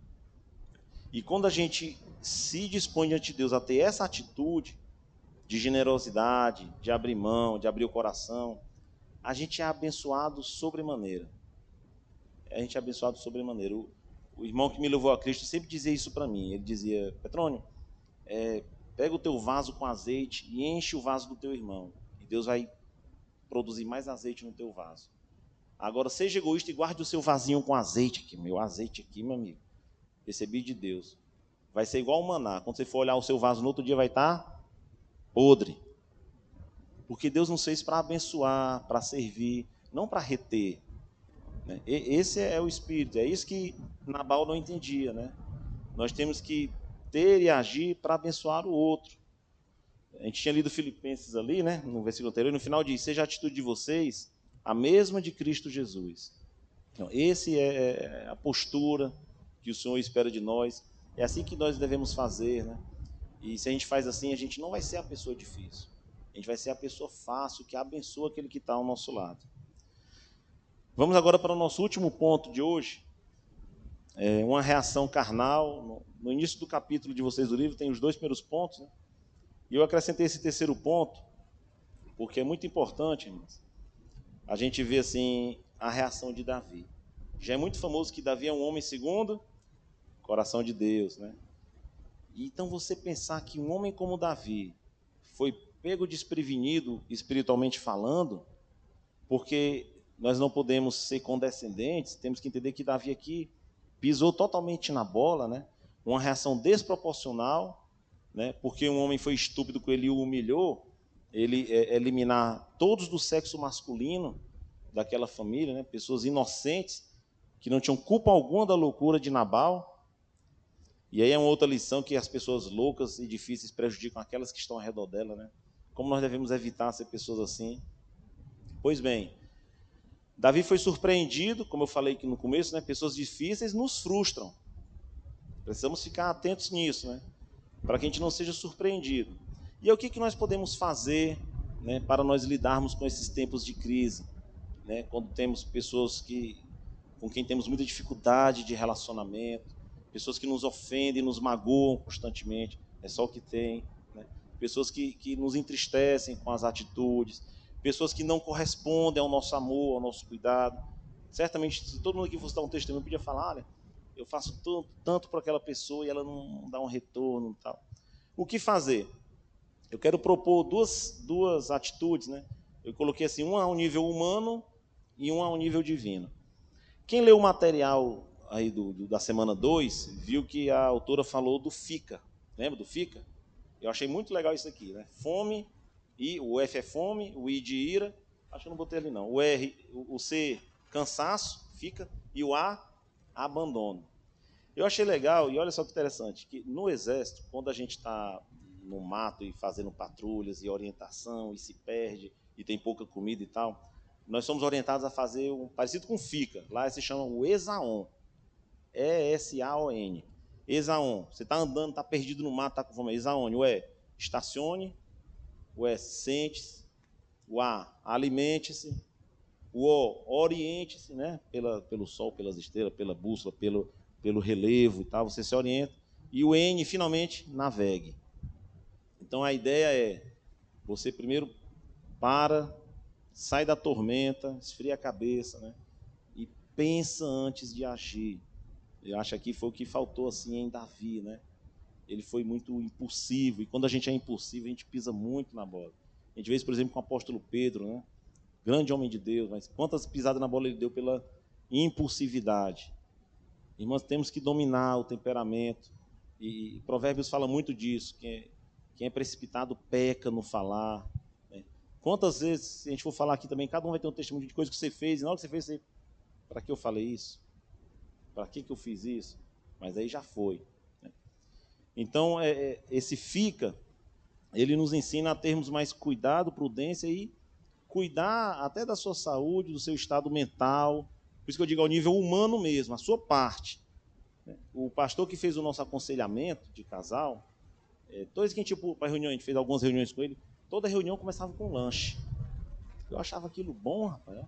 E quando a gente se dispõe diante de Deus a ter essa atitude de generosidade, de abrir mão, de abrir o coração, a gente é abençoado sobremaneira. A gente é abençoado sobremaneira. O irmão que me levou a Cristo sempre dizia isso para mim. Ele dizia, Petrônio, pega o teu vaso com azeite e enche o vaso do teu irmão. E Deus vai produzir mais azeite no teu vaso. Agora, seja egoísta e guarde o seu vasinho com azeite aqui. Meu azeite aqui, meu amigo. Recebi de Deus. Vai ser igual o maná. Quando você for olhar o seu vaso no outro dia, vai estar podre. Porque Deus nos fez para abençoar, para servir, não para reter. Esse é o espírito. É isso que Nabal não entendia, né? Nós temos que ter e agir para abençoar o outro. A gente tinha lido Filipenses ali, né? No versículo anterior, e no final diz, seja a atitude de vocês a mesma de Cristo Jesus. Então, essa é a postura que o Senhor espera de nós. É assim que nós devemos fazer, né? E se a gente faz assim, a gente não vai ser a pessoa difícil. A gente vai ser a pessoa fácil, que abençoa aquele que está ao nosso lado. Vamos agora para o nosso último ponto de hoje. Uma reação carnal. No início do capítulo de vocês do livro tem os 2 primeiros pontos, né? E eu acrescentei esse terceiro ponto, porque é muito importante, irmãos, a gente vê assim a reação de Davi. Já é muito famoso que Davi é um homem segundo o coração de Deus, né? Então você pensar que um homem como Davi foi pego desprevenido espiritualmente falando, porque nós não podemos ser condescendentes, temos que entender que Davi aqui pisou totalmente na bola, né? Uma reação desproporcional, né? Porque um homem foi estúpido com ele e o humilhou, ele eliminar todos do sexo masculino daquela família, né? Pessoas inocentes que não tinham culpa alguma da loucura de Nabal. E aí é uma outra lição, que as pessoas loucas e difíceis prejudicam aquelas que estão ao redor dela, né? Como nós devemos evitar ser pessoas assim? Pois bem, Davi foi surpreendido, como eu falei aqui no começo, né? Pessoas difíceis nos frustram. Precisamos ficar atentos nisso, né? Para que a gente não seja surpreendido. E aí, o que nós podemos fazer, né, para nós lidarmos com esses tempos de crise, né? Quando temos pessoas com quem temos muita dificuldade de relacionamento, pessoas que nos ofendem, nos magoam constantemente, é só o que tem, né? Pessoas que nos entristecem com as atitudes, pessoas que não correspondem ao nosso amor, ao nosso cuidado. Certamente, se todo mundo aqui fosse dar um testemunho, podia falar, olha, eu faço tanto para aquela pessoa e ela não dá um retorno e tal. O que fazer? Eu quero propor duas atitudes, né? Eu coloquei assim, uma ao nível humano e uma ao nível divino. Quem leu o material aí da semana 2, viu que a autora falou do FICA. Lembra do FICA? Eu achei muito legal isso aqui, né? Fome, e o F é fome, o I de ira, acho que eu não botei ali não. O R, o C, cansaço, fica, e o A, abandono. Eu achei legal, e olha só que interessante, que no exército, quando a gente está no mato e fazendo patrulhas e orientação e se perde e tem pouca comida e tal, nós somos orientados a fazer um parecido com FICA. Lá se chama o ESAON. E-S-A-O-N. ESAON. Você está andando, está perdido no mato, está com fome. ESAON. O E, estacione. O S, sente-se. O A, alimente-se. O O, oriente-se, né? Pelo sol, pelas estrelas, pela bússola, pelo relevo e tal, você se orienta. E o N, finalmente, navegue. Então a ideia é, você primeiro para, sai da tormenta, esfria a cabeça, né? E pensa antes de agir. Eu acho que aqui foi o que faltou assim em Davi, né? Ele foi muito impulsivo, e quando a gente é impulsivo, a gente pisa muito na bola. A gente vê isso, por exemplo, com o apóstolo Pedro, né? Grande homem de Deus, mas quantas pisadas na bola ele deu pela impulsividade. Irmãos, temos que dominar o temperamento, e Provérbios fala muito disso, quem é precipitado peca no falar, né? Quantas vezes, se a gente for falar aqui também, cada um vai ter um testemunho de coisa que você fez, e na hora que você fez, você, para que eu falei isso? Para que eu fiz isso? Mas aí já foi. Então, esse fica, ele nos ensina a termos mais cuidado, prudência e cuidar até da sua saúde, do seu estado mental. Por isso que eu digo ao nível humano mesmo, a sua parte. O pastor que fez o nosso aconselhamento de casal, toda vez que a gente ia para reunião, a gente fez algumas reuniões com ele, toda reunião começava com lanche. Eu achava aquilo bom, rapaz. Né?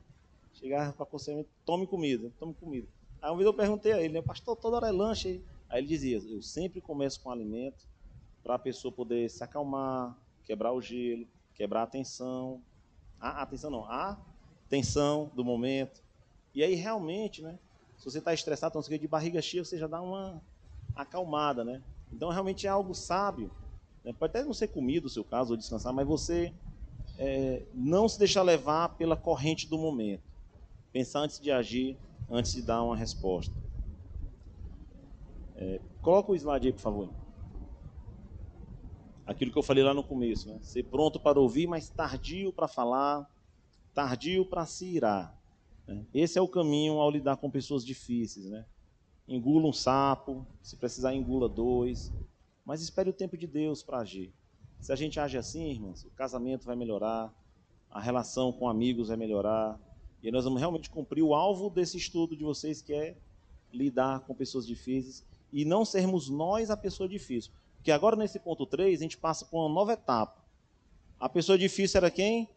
Chegava para o aconselhamento, tome comida, tome comida. Aí uma vez eu perguntei a ele, né, pastor, toda hora é lanche aí. Aí ele dizia, eu sempre começo com alimento para a pessoa poder se acalmar, quebrar o gelo, quebrar a tensão. A tensão do momento. E aí realmente, né, se você está estressado, então, de barriga cheia, você já dá uma acalmada, né? Então realmente é algo sábio. Né? Pode até não ser comida, no seu caso, ou descansar, mas você não se deixar levar pela corrente do momento. Pensar antes de agir, antes de dar uma resposta. Coloca o slide aí, por favor. Aquilo que eu falei lá no começo, né? Ser pronto para ouvir, mas tardio para falar, tardio para se irar. Né? Esse é o caminho ao lidar com pessoas difíceis, né? Engula um sapo, se precisar engula 2, mas espere o tempo de Deus para agir. Se a gente age assim, irmãos, o casamento vai melhorar, a relação com amigos vai melhorar, e nós vamos realmente cumprir o alvo desse estudo de vocês, que é lidar com pessoas difíceis e não sermos nós a pessoa difícil. Porque agora nesse ponto 3, a gente passa por uma nova etapa. A pessoa difícil era quem?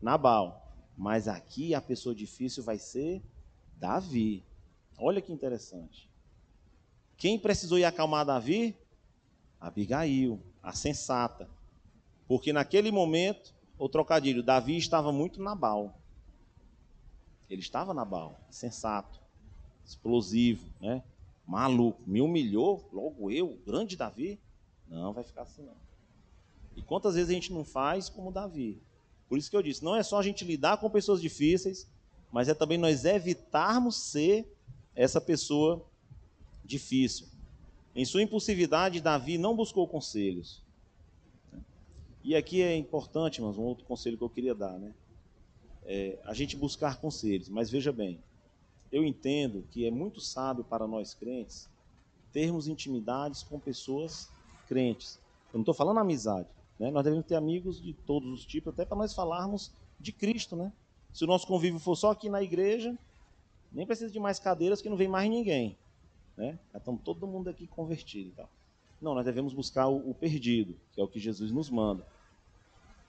Nabal. Mas aqui a pessoa difícil vai ser Davi. Olha que interessante. Quem precisou ir acalmar Davi? Abigail, a sensata. Porque naquele momento, o trocadilho, Davi estava muito Nabal. Ele estava Nabal, sensato, explosivo, né? Maluco, me humilhou, logo eu, grande Davi? Não, vai ficar assim não. E quantas vezes a gente não faz como Davi? Por isso que eu disse, não é só a gente lidar com pessoas difíceis, mas é também nós evitarmos ser essa pessoa difícil. Em sua impulsividade, Davi não buscou conselhos. E aqui é importante, mas um outro conselho que eu queria dar, né? A gente buscar conselhos, mas veja bem, eu entendo que é muito sábio para nós crentes termos intimidades com pessoas crentes. Eu não estou falando amizade, né? Nós devemos ter amigos de todos os tipos, até para nós falarmos de Cristo, né? Se o nosso convívio for só aqui na igreja, nem precisa de mais cadeiras, que não vem mais ninguém, né? Já estamos todo mundo aqui convertido e tal. Não, nós devemos buscar o perdido, que é o que Jesus nos manda.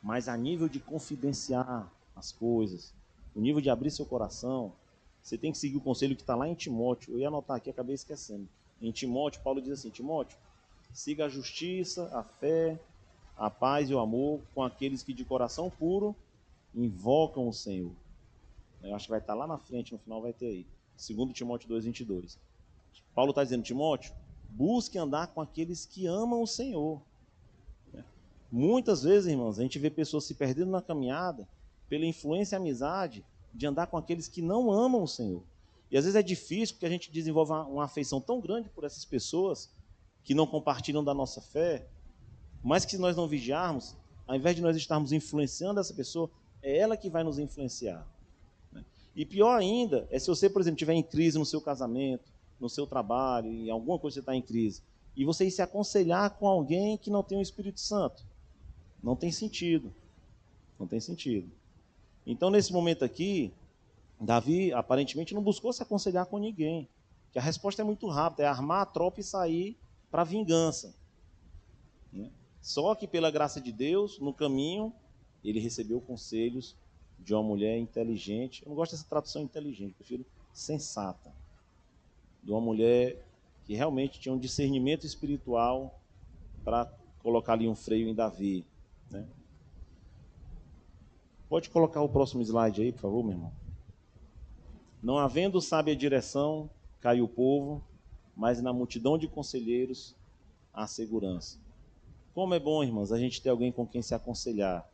Mas a nível de confidenciar as coisas, o nível de abrir seu coração, você tem que seguir o conselho que está lá em Timóteo. Eu ia anotar aqui, acabei esquecendo. Em Timóteo, Paulo diz assim, Timóteo, siga a justiça, a fé, a paz e o amor com aqueles que de coração puro invocam o Senhor. Eu acho que vai estar lá na frente, no final vai ter aí. 2 Timóteo 2:22. Paulo está dizendo, Timóteo, busque andar com aqueles que amam o Senhor. Muitas vezes, irmãos, a gente vê pessoas se perdendo na caminhada pela influência e amizade de andar com aqueles que não amam o Senhor. E às vezes é difícil porque a gente desenvolve uma afeição tão grande por essas pessoas que não compartilham da nossa fé, mas que se nós não vigiarmos, ao invés de nós estarmos influenciando essa pessoa, é ela que vai nos influenciar. E pior ainda é se você, por exemplo, estiver em crise no seu casamento, no seu trabalho, em alguma coisa você está em crise, e você ir se aconselhar com alguém que não tem o Espírito Santo. Não tem sentido. Não tem sentido. Então, nesse momento aqui, Davi aparentemente não buscou se aconselhar com ninguém. Que a resposta é muito rápida, é armar a tropa e sair para a vingança. Só que pela graça de Deus, no caminho, ele recebeu conselhos de uma mulher inteligente. Eu não gosto dessa tradução inteligente, prefiro sensata. De uma mulher que realmente tinha um discernimento espiritual para colocar ali um freio em Davi. Né? Pode colocar o próximo slide aí, por favor, meu irmão. Não havendo sábia direção, caiu o povo, mas na multidão de conselheiros há segurança. Como é bom, irmãos, a gente ter alguém com quem se aconselhar.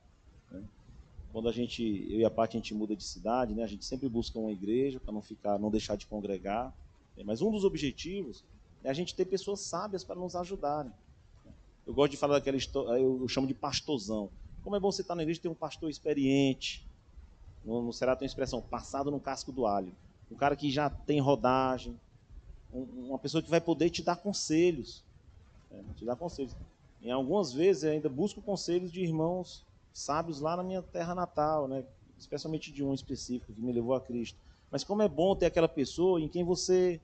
Né? Quando eu e a Paty, a gente muda de cidade, né? A gente sempre busca uma igreja para não deixar de congregar. Mas um dos objetivos é a gente ter pessoas sábias para nos ajudarem. Eu gosto de falar daquela história, eu chamo de pastorzão. Como é bom você estar na igreja e ter um pastor experiente. No Ceará tem uma expressão, passado no casco do alho. Um cara que já tem rodagem, uma pessoa que vai poder te dar conselhos. Te dar conselhos. Em algumas vezes eu ainda busco conselhos de irmãos sábios lá na minha terra natal, né? Especialmente de um específico que me levou a Cristo. Mas como é bom ter aquela pessoa em quem você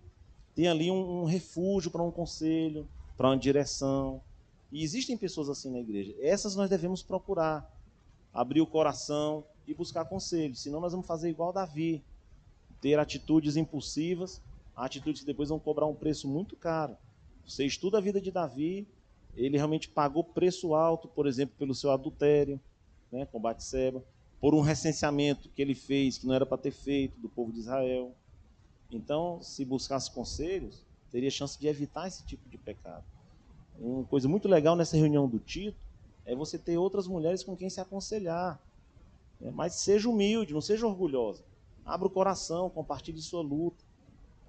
tem ali um refúgio para um conselho, para uma direção. E existem pessoas assim na igreja. Essas nós devemos procurar. Abrir o coração e buscar conselhos. Senão nós vamos fazer igual Davi. Ter atitudes impulsivas, atitudes que depois vão cobrar um preço muito caro. Você estuda a vida de Davi, ele realmente pagou preço alto, por exemplo, pelo seu adultério, né, com Batseba, por um recenseamento que ele fez, que não era para ter feito, do povo de Israel. Então, se buscasse conselhos, teria chance de evitar esse tipo de pecado. Uma coisa muito legal nessa reunião do Tito é você ter outras mulheres com quem se aconselhar. Mas seja humilde, não seja orgulhosa. Abra o coração, compartilhe sua luta.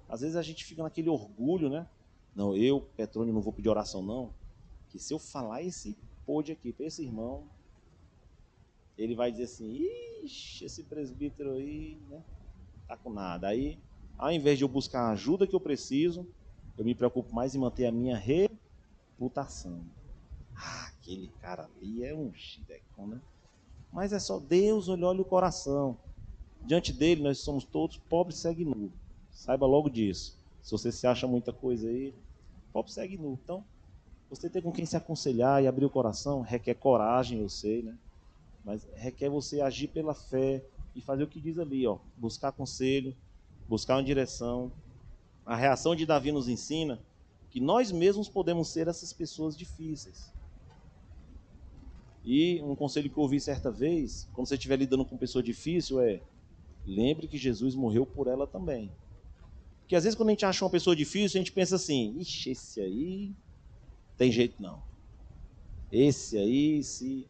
Às vezes a gente fica naquele orgulho, né? Não, eu, Petrônio, não vou pedir oração, não. Que se eu falar esse pôde aqui para esse irmão, ele vai dizer assim, ixi, esse presbítero aí, né? Tá com nada. Aí, ao invés de eu buscar a ajuda que eu preciso, eu me preocupo mais em manter a minha reputação. Aquele cara ali é um xidecão, né? Mas é só Deus olha o coração. Diante dele nós somos todos pobres segue nu. Saiba logo disso. Se você se acha muita coisa aí, pobre segue nu. Então, você ter com quem se aconselhar e abrir o coração requer coragem, eu sei, né? Mas requer você agir pela fé e fazer o que diz ali, ó, buscar conselho, buscar uma direção. A reação de Davi nos ensina que nós mesmos podemos ser essas pessoas difíceis. E um conselho que eu ouvi certa vez, quando você estiver lidando com pessoa difícil, lembre que Jesus morreu por ela também. Porque às vezes quando a gente acha uma pessoa difícil, a gente pensa assim, ixi, esse aí tem jeito não. Esse aí, se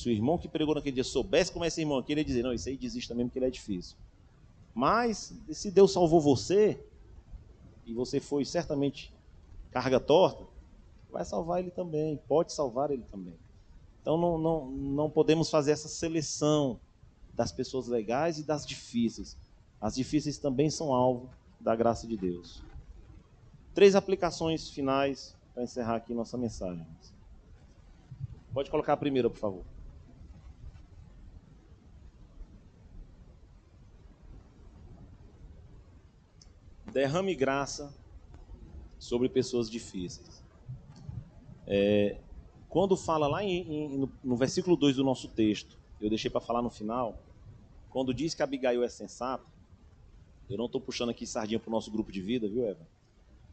o irmão que pregou naquele dia soubesse como é esse irmão aqui, ele ia dizer, não, esse aí desiste também porque ele é difícil. Mas, se Deus salvou você, e você foi certamente carga torta, vai salvar ele também, pode salvar ele também. Então não podemos fazer essa seleção das pessoas legais e das difíceis. As difíceis também são alvo da graça de Deus. 3 aplicações finais para encerrar aqui nossa mensagem. Pode colocar a primeira, por favor. Derrame graça sobre pessoas difíceis. Quando fala lá no versículo 2 do nosso texto, eu deixei para falar no final, quando diz que Abigail é sensata, eu não estou puxando aqui sardinha para o nosso grupo de vida, viu, Eva?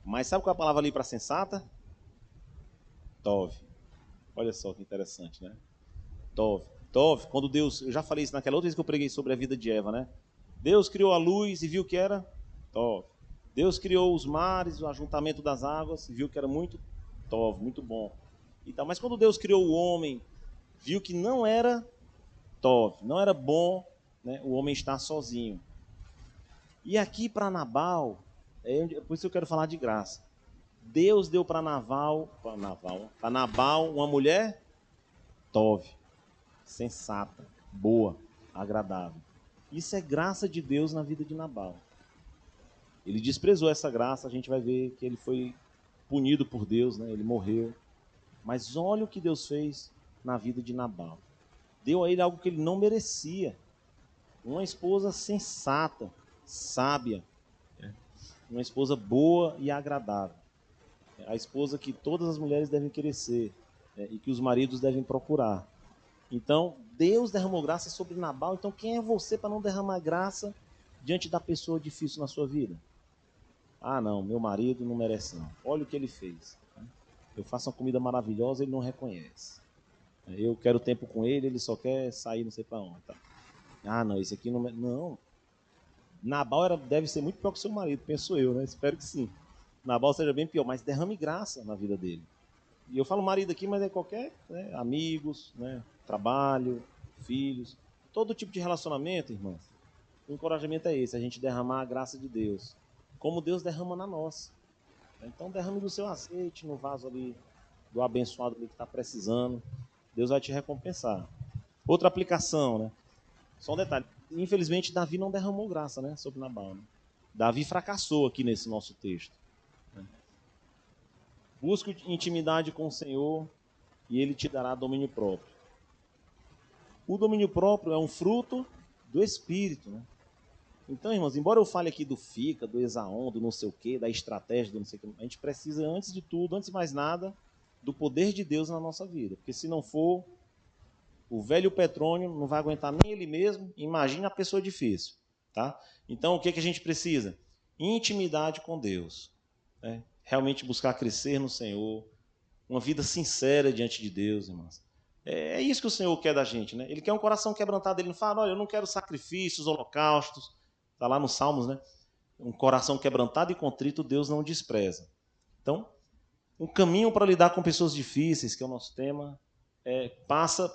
Mas sabe qual é a palavra ali para sensata? Tov. Olha só que interessante, né? Tov. Tov, quando Deus... Eu já falei isso naquela outra vez que eu preguei sobre a vida de Eva, né? Deus criou a luz e viu que era Tov. Deus criou os mares, o ajuntamento das águas, e viu que era muito Tov, muito bom. Então, mas quando Deus criou o homem, viu que não era Tov, não era bom, né, o homem estar sozinho. E aqui para Nabal, por isso eu quero falar de graça. Deus deu para Nabal uma mulher tove, sensata, boa, agradável. Isso é graça de Deus na vida de Nabal. Ele desprezou essa graça, a gente vai ver que ele foi punido por Deus, né? Ele morreu. Mas olha o que Deus fez na vida de Nabal. Deu a ele algo que ele não merecia. Uma esposa sensata, sábia, uma esposa boa e agradável. A esposa que todas as mulheres devem querer ser, e que os maridos devem procurar. Então, Deus derramou graça sobre Nabal. Então, quem é você para não derramar graça diante da pessoa difícil na sua vida? Ah, não, meu marido não merece não. Olha o que ele fez. Eu faço uma comida maravilhosa, ele não reconhece. Eu quero tempo com ele, ele só quer sair não sei para onde. Tá? Ah, não, esse aqui não... Não. Nabal deve ser muito pior que seu marido, penso eu, né? Espero que sim. Nabal seja bem pior, mas derrame graça na vida dele. E eu falo marido aqui, mas é qualquer, né? Amigos, né? Trabalho, filhos, todo tipo de relacionamento, irmãos. O encorajamento é esse, a gente derramar a graça de Deus, como Deus derrama na nossa. Então derrame do seu azeite no vaso ali, do abençoado ali que está precisando. Deus vai te recompensar. Outra aplicação, né? Só um detalhe. Infelizmente, Davi não derramou graça, né, sobre Nabal. Né? Davi fracassou aqui nesse nosso texto. Né? Busque intimidade com o Senhor e Ele te dará domínio próprio. O domínio próprio é um fruto do Espírito, né? Então, irmãos, embora eu fale aqui do FICA, do Exaon, do não sei o quê, da estratégia, do não sei o quê, a gente precisa, antes de tudo, antes de mais nada, do poder de Deus na nossa vida. Porque se não for, o velho Petrônio não vai aguentar nem ele mesmo, imagina a pessoa difícil. Tá? Então, o que a gente precisa? Intimidade com Deus. Né? Realmente buscar crescer no Senhor, uma vida sincera diante de Deus, irmãos. É isso que o Senhor quer da gente, né? Ele quer um coração quebrantado. Ele não fala, olha, eu não quero sacrifícios, holocaustos. Está lá nos Salmos, né? Um coração quebrantado e contrito, Deus não despreza. Então, um caminho para lidar com pessoas difíceis, que é o nosso tema, passa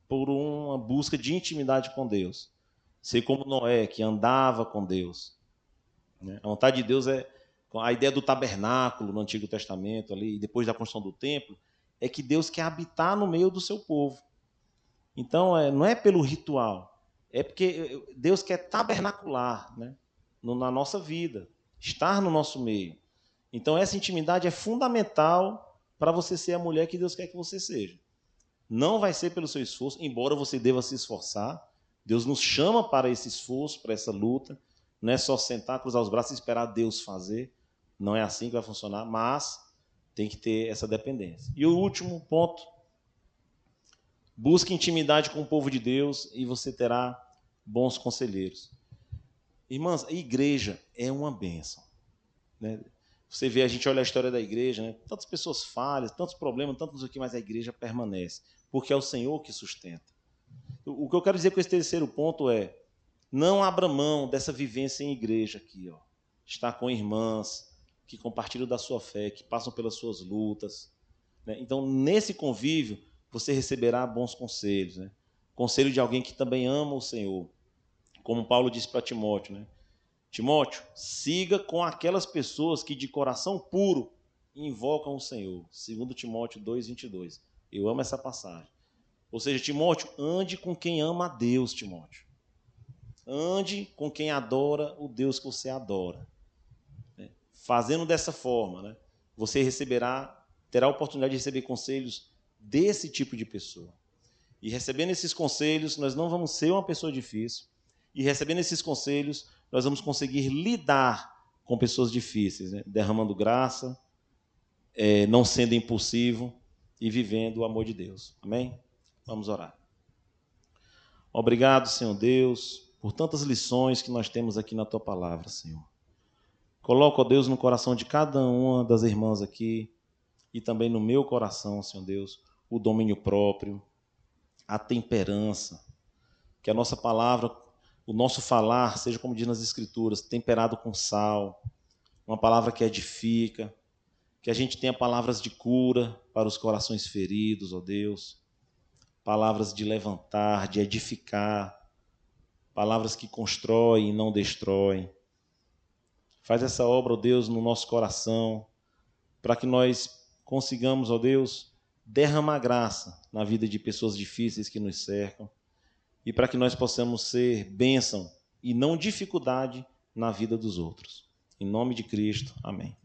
por uma busca de intimidade com Deus. Ser como Noé, que andava com Deus. A vontade de Deus é... A ideia do tabernáculo no Antigo Testamento, ali, depois da construção do templo, é que Deus quer habitar no meio do seu povo. Então, não é pelo ritual, é porque Deus quer tabernacular, né, na nossa vida, estar no nosso meio. Então, essa intimidade é fundamental para você ser a mulher que Deus quer que você seja. Não vai ser pelo seu esforço, embora você deva se esforçar. Deus nos chama para esse esforço, para essa luta. Não é só sentar, cruzar os braços e esperar Deus fazer. Não é assim que vai funcionar, mas tem que ter essa dependência. E o último ponto, busque intimidade com o povo de Deus e você terá bons conselheiros. Irmãs, a igreja é uma bênção. Né? Você vê, a gente olha a história da igreja, né? Tantas pessoas falham, tantos problemas, tantos aqui, mas a igreja permanece, porque é o Senhor que sustenta. O que eu quero dizer com esse terceiro ponto é, não abra mão dessa vivência em igreja aqui, ó. Estar com irmãs que compartilham da sua fé, que passam pelas suas lutas. Né? Então, nesse convívio, você receberá bons conselhos. Né? Conselho de alguém que também ama o Senhor. Como Paulo disse para Timóteo, né? Timóteo, siga com aquelas pessoas que de coração puro invocam o Senhor. 2 Timóteo 2:22. Eu amo essa passagem. Ou seja, Timóteo, ande com quem ama a Deus, Timóteo. Ande com quem adora o Deus que você adora. Fazendo dessa forma, né, você terá a oportunidade de receber conselhos desse tipo de pessoa. E recebendo esses conselhos, nós não vamos ser uma pessoa difícil. E recebendo esses conselhos, nós vamos conseguir lidar com pessoas difíceis, né? Derramando graça, não sendo impulsivo e vivendo o amor de Deus. Amém? Vamos orar. Obrigado, Senhor Deus, por tantas lições que nós temos aqui na Tua palavra, Senhor. Coloca, ó Deus, no coração de cada uma das irmãs aqui e também no meu coração, Senhor Deus, o domínio próprio, a temperança, que a nossa palavra, o nosso falar, seja como diz nas Escrituras, temperado com sal, uma palavra que edifica, que a gente tenha palavras de cura para os corações feridos, ó Deus, palavras de levantar, de edificar, palavras que constroem e não destroem. Faz essa obra, ó Deus, no nosso coração, para que nós consigamos, ó Deus, derramar graça na vida de pessoas difíceis que nos cercam e para que nós possamos ser bênção e não dificuldade na vida dos outros. Em nome de Cristo, amém.